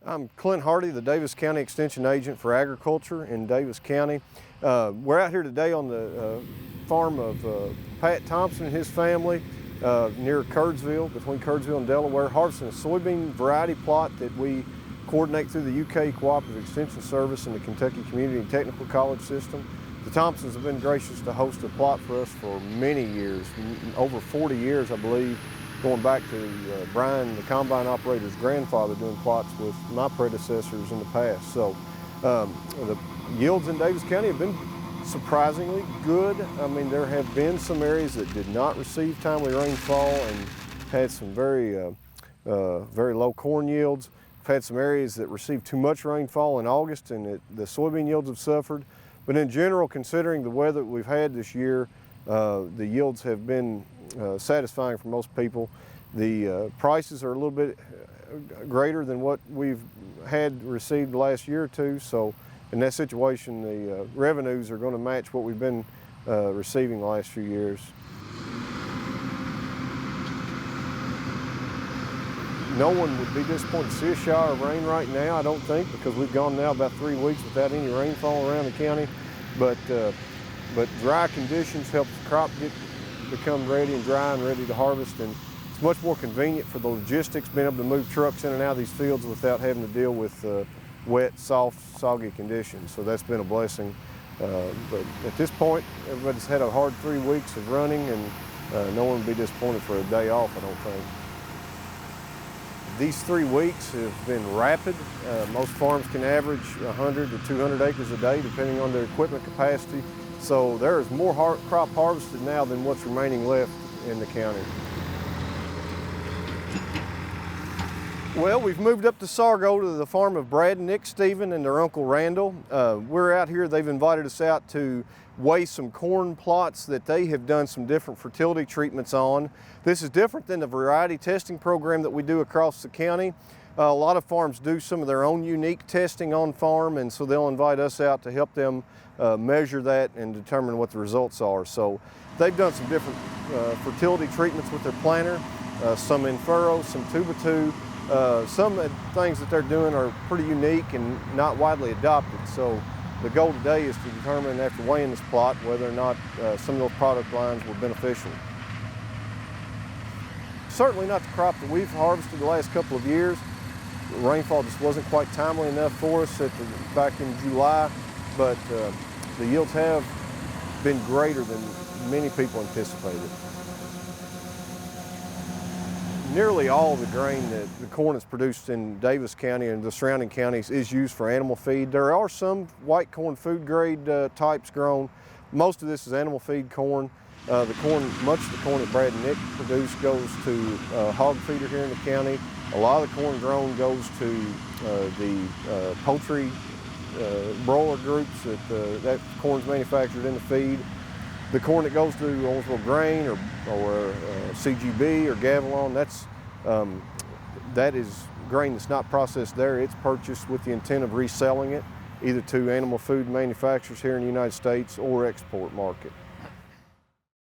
I'm Clint Hardy, the Daviess County Extension Agent for Agriculture in Daviess County. We're out here today on the farm of Pat Thompson and his family near Curdsville, between Curdsville and Delaware, harvesting a soybean variety plot that we coordinate through the UK Cooperative Extension Service and the Kentucky Community and Technical College system. The Thompsons have been gracious to host a plot for us for many years, over 40 years I believe, going back to Brian, the combine operator's grandfather, doing plots with my predecessors in the past. So the yields in Daviess County have been surprisingly good. I mean, there have been some areas that did not receive timely rainfall and had some very low corn yields. We've had some areas that received too much rainfall in August and the soybean yields have suffered. But in general, considering the weather we've had this year, the yields have been satisfying for most people. The prices are a little bit greater than what we've had received the last year or two, so in that situation the revenues are going to match what we've been receiving the last few years. No one would be disappointed to see a shower of rain right now, I don't think, because we've gone now about 3 weeks without any rainfall around the county, but dry conditions help the crop become ready and dry and ready to harvest, and it's much more convenient for the logistics, being able to move trucks in and out of these fields without having to deal with wet, soft, soggy conditions. So that's been a blessing. But at this point, everybody's had a hard 3 weeks of running, and no one would be disappointed for a day off, I don't think. These 3 weeks have been rapid. Most farms can average 100 to 200 acres a day, depending on their equipment capacity. So there is more crop harvested now than what's remaining left in the county. Well, we've moved up to Sorgho to the farm of Brad and Nick Stephen and their uncle Randall. We're out here, they've invited us out to weigh some corn plots that they have done some different fertility treatments on. This is different than the variety testing program that we do across the county. A lot of farms do some of their own unique testing on farm, and so they'll invite us out to help them measure that and determine what the results are. So they've done some different fertility treatments with their planter, some in furrow, some 2x2. Some things that they're doing are pretty unique and not widely adopted. So the goal today is to determine, after weighing this plot, whether or not some of those product lines were beneficial. Certainly not the crop that we've harvested the last couple of years. The rainfall just wasn't quite timely enough for us back in July, but the yields have been greater than many people anticipated. Nearly all the grain that the corn is produced in Daviess County and the surrounding counties is used for animal feed. There are some white corn food grade types grown. Most of this is animal feed corn. Much of the corn that Brad and Nick produce goes to hog feeder here in the county. A lot of the corn grown goes to the poultry broiler groups that corn's manufactured in the feed. The corn that goes to Owensville Grain or CGB or Gavilon, that is grain that's not processed there. It's purchased with the intent of reselling it, either to animal food manufacturers here in the United States or export market.